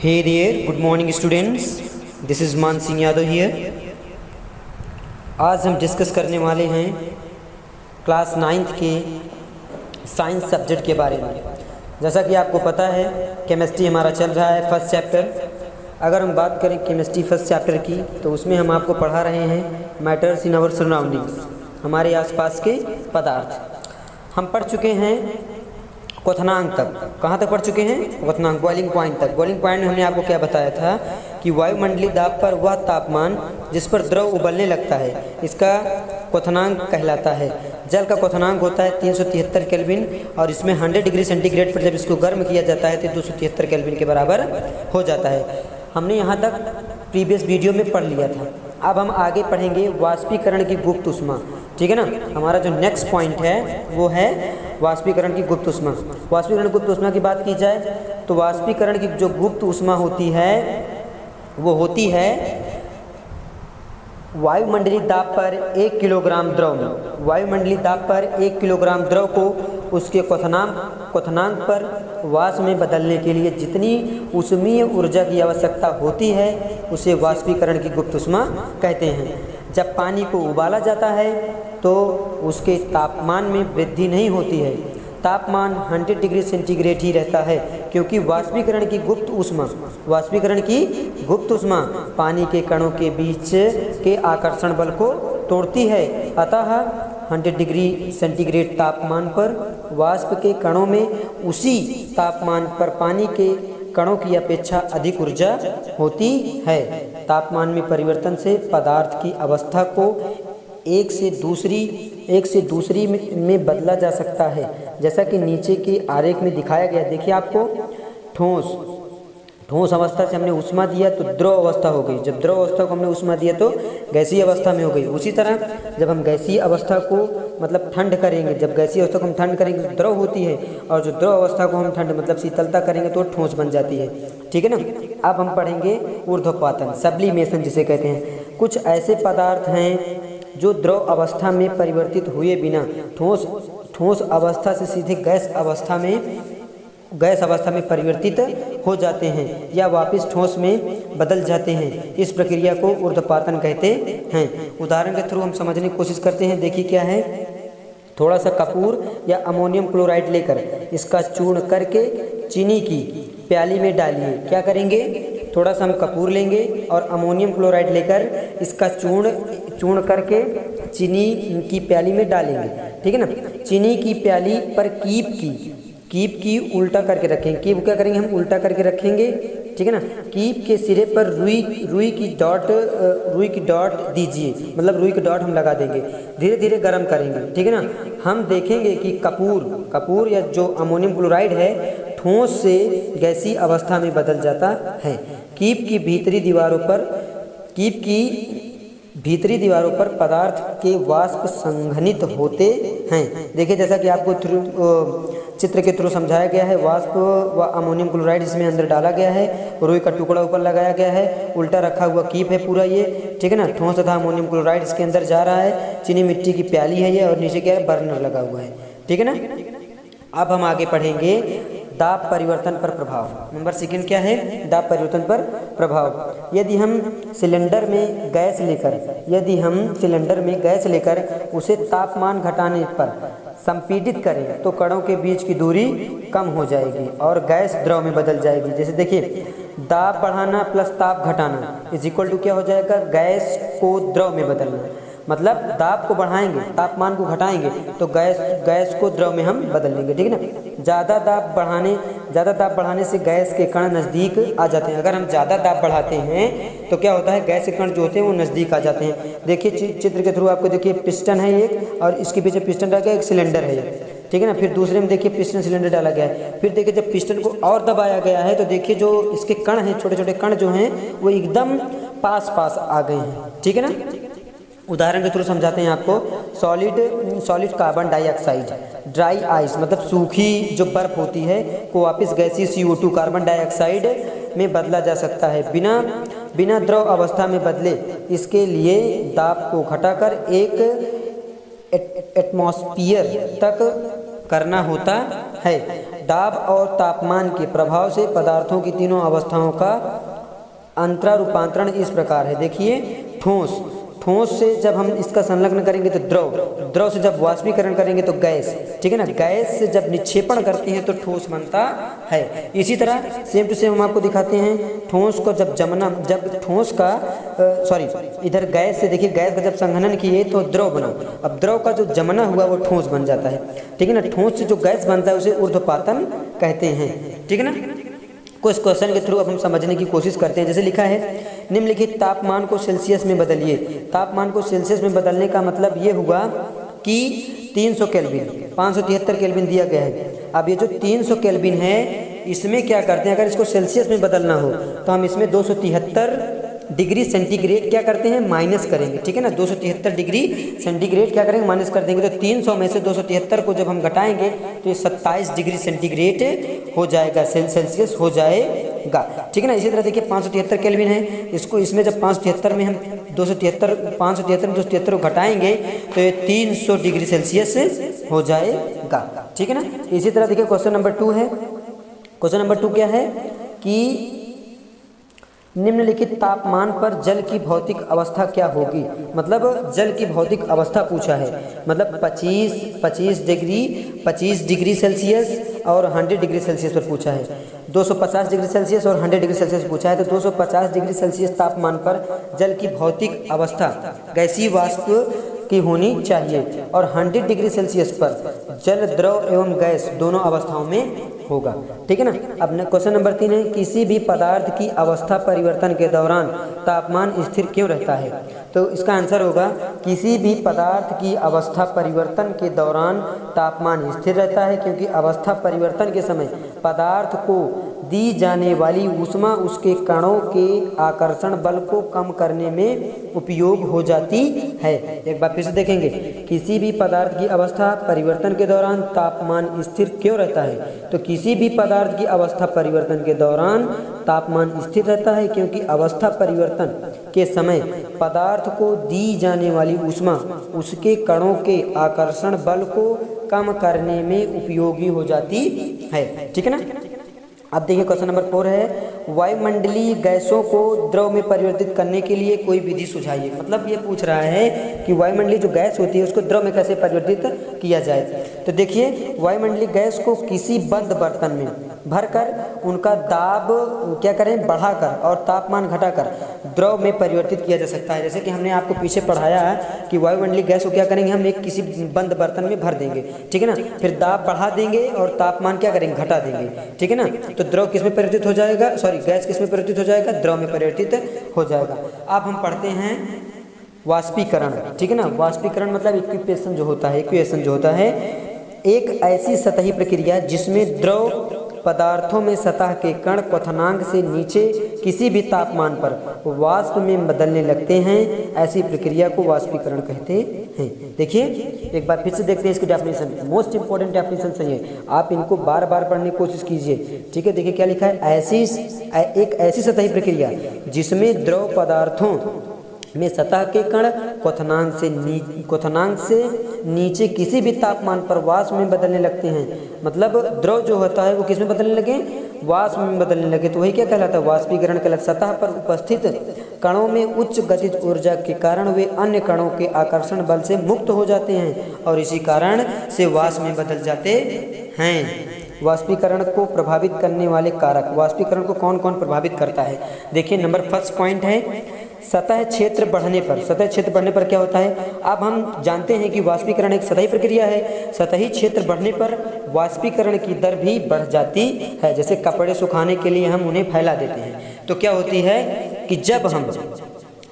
Hey there, good morning students. This is मान Singh Yadav here. आज हम डिस्कस करने वाले हैं क्लास 9th के साइंस सब्जेक्ट के बारे में। जैसा कि आपको पता है केमिस्ट्री हमारा चल रहा है फर्स्ट चैप्टर। अगर हम बात करें केमिस्ट्री फर्स्ट चैप्टर की तो उसमें हम आपको पढ़ा रहे हैं मैटर्स इन आवर सराउंडिंग्स, हमारे आसपास के पदार्थ। हम पढ़ चुके हैं क्वथनांक तक। कहाँ तक पढ़ चुके हैं? क्वथनांक, बॉइलिंग पॉइंट तक। बॉइलिंग पॉइंट में हमने आपको क्या बताया था कि वायुमंडलीय दाब पर वह तापमान जिस पर द्रव उबलने लगता है इसका क्वथनांक कहलाता है। जल का क्वथनांक होता है 373 केल्विन और इसमें 100 डिग्री सेंटीग्रेड पर जब इसको गर्म किया जाता है तो 273 केल्विन के बराबर हो जाता है। हमने यहाँ तक प्रीवियस वीडियो में पढ़ लिया था। अब हम आगे पढ़ेंगे वाष्पीकरण की गुप्त ऊष्मा। ठीक है ना? हमारा जो नेक्स्ट पॉइंट है वो है वाष्पीकरण की गुप्त ऊष्मा। वाष्पीकरण गुप्त ऊष्मा की बात की जाए तो वाष्पीकरण की जो गुप्त ऊष्मा होती है वो होती है वायुमंडलीय दाब पर 1 किलोग्राम द्रव में। वायुमंडलीय दाब पर 1 किलोग्राम द्रव को उसके क्वथनांक पर वाष्प में बदलने के लिए जितनी ऊष्मीय ऊर्जा की आवश्यकता होती है उसे वाष्पीकरण की गुप्त ऊष्मा कहते हैं। जब पानी को उबाला जाता है तो उसके तापमान में वृद्धि नहीं होती है, तापमान 100 डिग्री सेंटीग्रेड ही रहता है, क्योंकि वाष्पीकरण की गुप्त ऊष्मा पानी के कणों के बीच के आकर्षण बल को तोड़ती है। अतः 100 डिग्री सेंटीग्रेड तापमान पर वाष्प के कणों में उसी तापमान पर पानी के कणों की अपेक्षा अधिक ऊर्जा होती है। तापमान में परिवर्तन से पदार्थ की अवस्था को एक से दूसरी में बदला जा सकता है, जैसा कि नीचे के आरेख में दिखाया गया। देखिए आपको ठोस अवस्था से हमने ऊष्मा दिया तो द्रव अवस्था हो गई। जब द्रव अवस्था को हमने ऊष्मा दिया तो गैसीय अवस्था में हो गई। उसी तरह जब हम गैसीय अवस्था को मतलब ठंड करेंगे, जब गैसीय अवस्था को हम ठंड करेंगे तो द्रव होती है, और जो द्रव अवस्था को हम ठंड मतलब शीतलता करेंगे तो ठोस बन जाती है। ठीक है ना? अब हम पढ़ेंगे ऊर्ध्वपातन, सब्लिमेशन जिसे कहते हैं। कुछ ऐसे पदार्थ हैं जो द्रव अवस्था में परिवर्तित हुए बिना ठोस अवस्था से सीधे गैस अवस्था में परिवर्तित हो जाते हैं या वापस ठोस में बदल जाते हैं। इस प्रक्रिया को ऊर्ध्वपातन कहते हैं। उदाहरण के थ्रू हम समझने की कोशिश करते हैं। देखिए क्या है, थोड़ा सा कपूर या अमोनियम क्लोराइड लेकर इसका चूर्ण करके चीनी की प्याली में डालिए। क्या करेंगे? थोड़ा सा हम कपूर लेंगे और अमोनियम क्लोराइड लेकर इसका चूर्ण करके चीनी की प्याली में डालेंगे। ठीक है ना? चीनी की प्याली पर कीप की उल्टा करके रखेंगे। कीप क्या करेंगे? हम उल्टा करके रखेंगे। ठीक है ना? कीप के सिरे पर रुई की डॉट दीजिए, मतलब रुई की डॉट हम लगा देंगे। धीरे धीरे गर्म करेंगे। ठीक है ना? हम देखेंगे कि कपूर या जो अमोनियम क्लोराइड है ठोस से गैसीय अवस्था में बदल जाता है। कीप की भीतरी दीवारों पर पदार्थ के वाष्प संघनित होते हैं। देखिए जैसा कि आपको चित्र के थ्रू समझाया गया है, वाष्प व अमोनियम क्लोराइड इसमें अंदर डाला गया है, रुई का टुकड़ा ऊपर लगाया गया है, उल्टा रखा हुआ कीप है पूरा ये। ठीक है ना? ठोस तथा अमोनियम क्लोराइड इसके अंदर जा रहा है, चीनी मिट्टी की प्याली है ये, और नीचे क्या है? बर्नर लगा हुआ है। ठीक है ना? अब हम आगे पढ़ेंगे दाब परिवर्तन पर प्रभाव। नंबर सेकंड क्या है? दाब परिवर्तन पर प्रभाव। यदि हम सिलेंडर में गैस लेकर उसे तापमान घटाने पर संपीड़ित करें तो कणों के बीच की दूरी कम हो जाएगी और गैस द्रव में बदल जाएगी। जैसे देखिए, दाब बढ़ाना प्लस ताप घटाना इज इक्वल टू क्या हो जाएगा? गैस को द्रव में बदलना। मतलब दाब को बढ़ाएंगे, तापमान को घटाएंगे तो गैस को द्रव में हम बदल लेंगे। ठीक है ना? ज़्यादा दाब बढ़ाने से गैस के कण नज़दीक आ जाते हैं। अगर हम ज़्यादा दाब बढ़ाते हैं तो क्या होता है? गैस के कण जो होते हैं वो नज़दीक आ जाते हैं। देखिए चित्र के थ्रू आपको देखिए पिस्टन है एक, और इसके पीछे पिस्टन डाला गया, एक सिलेंडर है। ठीक है ना? फिर दूसरे में देखिए पिस्टन सिलेंडर डाला गया है। फिर देखिए जब पिस्टन को और दबाया गया है तो देखिए जो इसके कण हैं, छोटे छोटे कण जो हैं वो एकदम पास आ गए हैं। ठीक है ना? उदाहरण के थ्रू समझाते हैं आपको। Solid carbon dioxide, dry ice मतलब सूखी जो बर्फ होती है को वापस गैसीय CO2 कार्बन डाइऑक्साइड में बदला जा सकता है बिना द्रव अवस्था में बदले। इसके लिए दाब को घटाकर 1 एटमॉस्फियर तक करना होता है। दाब और तापमान के प्रभाव से पदार्थों की तीनों अवस्थाओं का अंतरा रूपांतरण इस प्रकार है। देखिए, ठोस, ठोस से जब हम इसका संलग्न करेंगे तो द्रव, द्रव से जब वाष्पीकरण करेंगे तो गैस, ठीक है ना। गैस से जब निक्षेपण करते हैं तो ठोस बनता है। इसी तरह सेम टू सेम हम आपको दिखाते हैं, ठोस को जब जब ठोस का इधर गैस से, देखिए गैस का जब संघनन किए तो द्रव बना। अब द्रव का जो जमना हुआ वो ठोस बन जाता है, ठीक है ना। ठोस से जो गैस बनता है उसे ऊर्ध्वपातन कहते हैं, ठीक है ना। कुछ क्वेश्चन के थ्रू अब हम समझने की कोशिश करते हैं। जैसे लिखा है, निम्नलिखित तापमान को सेल्सियस में बदलिए। तापमान को सेल्सियस में बदलने का मतलब ये हुआ कि 300 केल्विन, 573 केल्विन दिया गया है। अब ये जो 300 केल्विन है इसमें क्या करते हैं, अगर इसको सेल्सियस में बदलना हो तो हम इसमें 273 डिग्री सेंटीग्रेड क्या करते हैं, माइनस करेंगे, ठीक है ना। 273 डिग्री सेंटीग्रेड क्या करेंगे, माइनस कर देंगे। तो 300 में से 273 को जब हम घटाएंगे तो ये 27 डिग्री सेंटीग्रेड हो जाएगा, सेल्सियस हो जाएगा, ठीक है ना। इसी तरह देखिए 573 केल्विन है, इसको इसमें जब 573 में हम 273 को घटाएंगे तो ये 300 डिग्री सेल्सियस हो जाएगा, ठीक है ना। इसी तरह देखिए क्वेश्चन नंबर 2 है। क्वेश्चन नंबर 2 क्या है कि निम्नलिखित तापमान पर जल की भौतिक अवस्था क्या होगी। मतलब जल की भौतिक अवस्था पूछा है, मतलब 25 डिग्री सेल्सियस और 100 डिग्री सेल्सियस पर पूछा है। 250 डिग्री सेल्सियस और 100 डिग्री सेल्सियस पूछा है। तो 250 डिग्री सेल्सियस तापमान पर जल की भौतिक अवस्था गैसीय वाष्प की होनी चाहिए और 100 डिग्री सेल्सियस पर जल, द्रव एवं गैस दोनों अवस्थाओं में होगा, ठीक है ना। अब क्वेश्चन नंबर 3 है, किसी भी पदार्थ की अवस्था परिवर्तन के दौरान तापमान स्थिर क्यों रहता है। तो इसका आंसर होगा, किसी भी पदार्थ की अवस्था परिवर्तन के दौरान तापमान स्थिर रहता है क्योंकि अवस्था परिवर्तन के समय पदार्थ को दी जाने वाली ऊष्मा उसके कणों के आकर्षण बल को कम करने में उपयोग हो जाती है। एक बार फिर से देखेंगे, किसी भी पदार्थ की अवस्था परिवर्तन के दौरान तापमान स्थिर क्यों रहता है। तो किसी भी पदार्थ की अवस्था परिवर्तन के दौरान तापमान स्थिर रहता है क्योंकि अवस्था परिवर्तन के समय पदार्थ को दी जाने वाली ऊष्मा उसके कणों के आकर्षण बल को कम करने में उपयोगी हो जाती है, ठीक है ना। अब देखिए क्वेश्चन नंबर 4 है, वायुमंडलीय गैसों को द्रव में परिवर्तित करने के लिए कोई विधि सुझाइए। मतलब ये पूछ रहा है कि वायुमंडलीय जो गैस होती है उसको द्रव में कैसे परिवर्तित किया जाए। तो देखिए, वायुमंडलीय गैस को किसी बंद बर्तन में भरकर उनका दाब क्या करें, बढ़ाकर और तापमान घटाकर द्रव में परिवर्तित किया जा सकता है। जैसे कि हमने आपको पीछे पढ़ाया है कि वायुमंडलीय गैस को क्या करेंगे, हम एक किसी बंद बर्तन में भर देंगे, ठीक है ना। फिर दाब बढ़ा देंगे और तापमान क्या करेंगे, घटा देंगे, ठीक है ना। तो द्रव किस में परिवर्तित हो जाएगा, गैस किस में परिवर्तित हो जाएगा, द्रव में परिवर्तित हो जाएगा। अब हम पढ़ते हैं वाष्पीकरण, ठीक है ना। वाष्पीकरण मतलब इक्वेशन जो होता है, एक ऐसी सतही प्रक्रिया जिसमें द्रव पदार्थों में सतह के कण क्वथनांक से नीचे किसी भी तापमान पर वाष्प में बदलने लगते हैं, ऐसी प्रक्रिया को वाष्पीकरण कहते हैं। देखिए एक बार फिर से देखते हैं इसकी डेफिनेशन, मोस्ट इंपॉर्टेंट डेफिनेशन सही है, आप इनको बार बार पढ़ने की कोशिश कीजिए, ठीक है। देखिए क्या लिखा है, एक ऐसी सतही प्रक्रिया जिसमें द्रव पदार्थों में सतह के कण क्वथनांक से नीचे किसी भी तापमान पर वाष्प में बदलने लगते हैं। मतलब द्रव जो होता है वो किस में बदलने लगे, वाष्प में बदलने लगे, तो वही क्या कहलाता है, वाष्पीकरण कहलाता है। सतह पर उपस्थित कणों में उच्च गतिज ऊर्जा के कारण वे अन्य कणों के आकर्षण बल से मुक्त हो जाते हैं और इसी कारण से वाष्प में बदल जाते हैं। वाष्पीकरण को प्रभावित करने वाले कारक, वाष्पीकरण को कौन कौन प्रभावित करता है। देखिए नंबर फर्स्ट पॉइंट है सतह क्षेत्र बढ़ने पर। सतह क्षेत्र बढ़ने पर क्या होता है, अब हम जानते हैं कि वाष्पीकरण एक सतही प्रक्रिया है, सतही क्षेत्र बढ़ने पर वाष्पीकरण की दर भी बढ़ जाती है। जैसे कपड़े सुखाने के लिए हम उन्हें फैला देते हैं, तो क्या होती है कि जब हम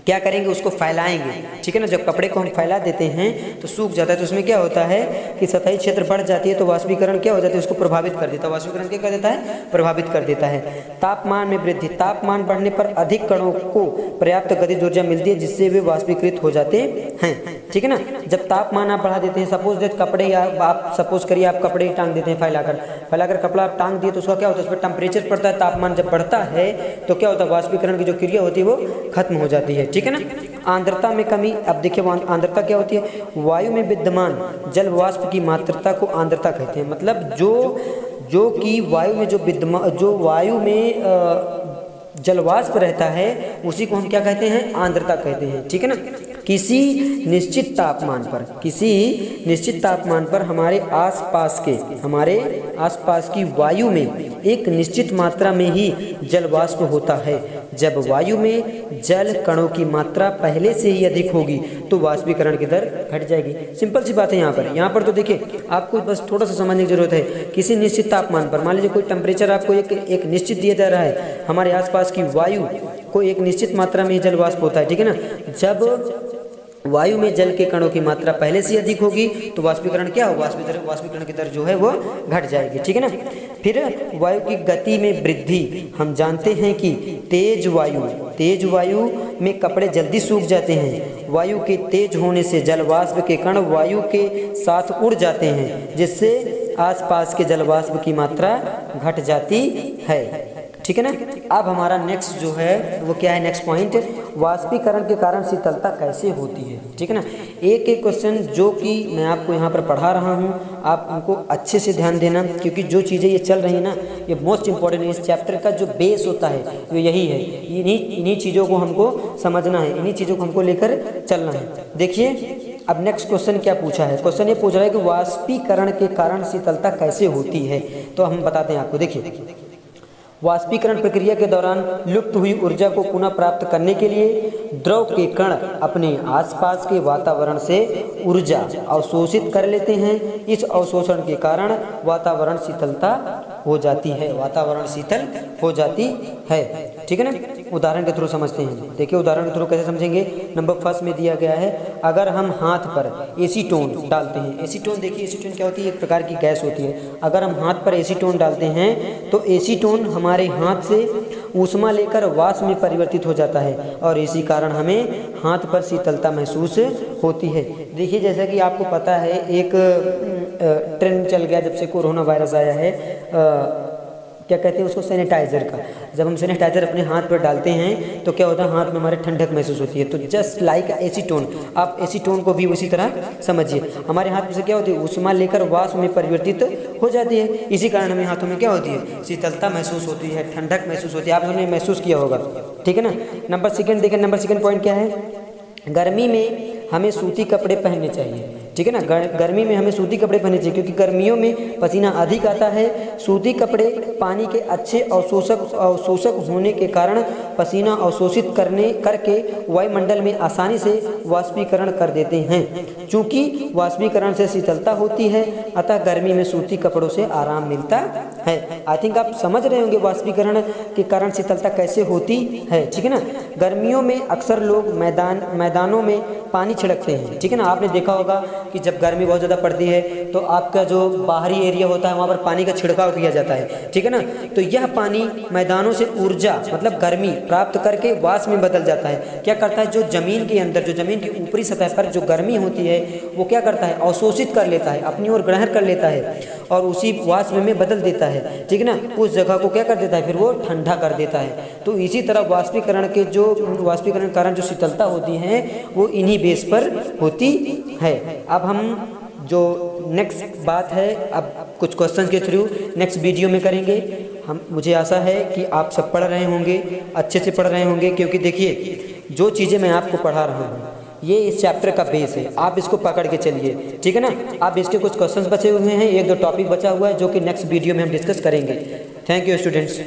क्या करेंगे, उसको फैलाएंगे, ठीक है ना। जब कपड़े को हम फैला देते हैं तो सूख जाता है, तो उसमें क्या होता है कि सतही क्षेत्र बढ़ जाती है, तो वाष्पीकरण क्या हो जाता है, उसको प्रभावित कर देता है। वाष्पीकरण क्या कर देता है, प्रभावित कर देता है। तापमान में वृद्धि, तापमान बढ़ने पर अधिक कणों को पर्याप्त गतिज ऊर्जा मिलती है जिससे वे वाष्पीकृत हो जाते हैं, ठीक है ना। जब तापमान आप बढ़ा देते हैं, सपोज दैट कपड़े, या आप सपोज करिए आप कपड़े टांग देते हैं, फैलाकर कपड़ा आप टांग दिए, तो उसका क्या होता है, उस पर टेम्परेचर पड़ता है, तापमान जब बढ़ता है तो क्या होता है, वाष्पीकरण की जो क्रिया होती है वो खत्म हो जाती है, ठीक है ना। आर्द्रता में कमी। अब देखिए आर्द्रता क्या होती है, वायु में विद्यमान जल वाष्प की मात्रा को आर्द्रता कहते हैं। मतलब जो कि वायु में जो वायु में जलवाष्प रहता है उसी को हम क्या कहते हैं, आर्द्रता कहते हैं। ठीक है ना। किसी निश्चित तापमान पर हमारे आसपास की वायु में एक निश्चित मात्रा में ही जलवाष्प होता है। जब वायु में जल कणों की मात्रा पहले से ही अधिक होगी तो वाष्पीकरण की दर घट जाएगी। सिंपल सी बात है यहाँ पर तो देखिए आपको बस थोड़ा सा समझने की जरूरत है। किसी निश्चित तापमान पर मान लीजिए कोई टेम्परेचर आपको एक निश्चित दिया जा रहा है, हमारे आसपास की वायु को एक निश्चित मात्रा में जल वाष्प होता है। ठीक है ना। जब वायु में जल के कणों की मात्रा पहले से अधिक होगी तो वाष्पीकरण क्या होगा, वाष्पीकरण की दर जो है वो घट जाएगी। ठीक है ना। फिर वायु की गति में वृद्धि। हम जानते हैं कि तेज वायु में कपड़े जल्दी सूख जाते हैं। वायु के तेज होने से जल वाष्प के कण वायु के साथ उड़ जाते हैं, जिससे आसपास के जल वाष्प की मात्रा घट जाती है। ठीक है ना। अब हमारा नेक्स्ट जो है वो क्या है, नेक्स्ट पॉइंट, वाष्पीकरण के कारण शीतलता कैसे होती है। ठीक है ना। एक एक क्वेश्चन जो कि मैं आपको यहाँ पर पढ़ा रहा हूँ आप उनको अच्छे से ध्यान देना, क्योंकि जो चीज़ें ये चल रही हैं ना ये मोस्ट इंपॉर्टेंट है। इस चैप्टर का जो बेस होता है वो यही है, इन्हीं चीज़ों को हमको समझना है, इन्हीं चीज़ों को हमको लेकर चलना है। देखिए अब नेक्स्ट क्वेश्चन क्या पूछा है, क्वेश्चन ये पूछ रहा है कि वाष्पीकरण के कारण शीतलता कैसे होती है। तो हम बताते हैं आपको। देखिए वाष्पीकरण प्रक्रिया के दौरान लुप्त हुई ऊर्जा को पुनः प्राप्त करने के लिए द्रव के कण अपने आसपास के वातावरण से ऊर्जा अवशोषित कर लेते हैं। इस अवशोषण के कारण वातावरण शीतल हो जाती है। ठीक है ना। उदाहरण के थ्रू समझते हैं। देखिए उदाहरण के थ्रू कैसे समझेंगे। नंबर फर्स्ट में दिया गया है, अगर हम हाथ पर एसीटोन डालते हैं। एसीटोन देखिए, एसीटोन क्या होती है, एक प्रकार की गैस होती है। अगर हम हाथ पर एसीटोन डालते हैं तो एसीटोन हमारे हाथ से ऊष्मा लेकर वाष्प में परिवर्तित हो जाता है और इसी कारण हमें हाथ पर शीतलता महसूस होती है। देखिए जैसा कि आपको पता है एक ट्रेंड चल गया जब से कोरोना वायरस आया है, क्या कहते हैं उसको, सैनिटाइज़र का। जब हम सैनिटाइज़र अपने हाथ पर डालते हैं तो क्या होता है, हाथ में हमारे ठंडक महसूस होती है। तो जस्ट लाइक एसीटोन, आप एसीटोन को भी उसी तरह समझिए। हमारे हाथ में से क्या होती है, ऊष्मा लेकर वाष्प में परिवर्तित हो जाती है। इसी कारण हमें हाथों में क्या होती है, शीतलता महसूस होती है, ठंडक महसूस होती है। आप सबने महसूस किया होगा। ठीक है ना। नंबर सेकंड देखिए, नंबर सेकंड पॉइंट क्या है, गर्मी में हमें सूती कपड़े पहनने चाहिए। ठीक है ना। गर्मी में हमें सूती कपड़े पहनने चाहिए क्योंकि गर्मियों में पसीना अधिक आता है। सूती कपड़े पानी के अच्छे अवशोषक होने के कारण पसीना अवशोषित करके वायुमंडल में आसानी से वाष्पीकरण कर देते हैं। चूँकि वाष्पीकरण से शीतलता होती है अतः गर्मी में सूती कपड़ों से आराम मिलता है। आई थिंक आप समझ रहे होंगे वाष्पीकरण के कारण शीतलता कैसे होती है। ठीक है ना। गर्मियों में अक्सर लोग मैदानों में पानी छिड़कते हैं। ठीक है ना। आपने देखा होगा कि जब गर्मी बहुत ज़्यादा पड़ती है तो आपका जो बाहरी एरिया होता है वहाँ पर पानी का छिड़काव किया जाता है। ठीक है ना। तो यह पानी मैदानों से ऊर्जा मतलब गर्मी प्राप्त करके वाष्प में बदल जाता है। क्या करता है, जो ज़मीन के अंदर, जो ज़मीन की ऊपरी सतह पर जो गर्मी होती है वो क्या करता है, अवशोषित कर लेता है, अपनी ओर ग्रहण कर लेता है और उसी वाष्प में बदल देता है। ठीक है ना। उस जगह को क्या कर देता है, फिर वो ठंडा कर देता है। तो इसी तरह वाष्पीकरण के कारण जो शीतलता होती है वो इन्हीं बेस पर होती है। अब हम जो नेक्स्ट बात है अब कुछ क्वेश्चन के थ्रू नेक्स्ट वीडियो में करेंगे। मुझे आशा है कि आप सब पढ़ रहे होंगे, अच्छे से पढ़ रहे होंगे, क्योंकि देखिए जो चीज़ें मैं आपको पढ़ा रहा हूँ ये इस चैप्टर का बेस है। आप इसको पकड़ के चलिए। ठीक है ना। आप इसके कुछ क्वेश्चंस बचे हुए हैं, एक दो टॉपिक बचा हुआ है जो कि नेक्स्ट वीडियो में हम डिस्कस करेंगे। Thank you students.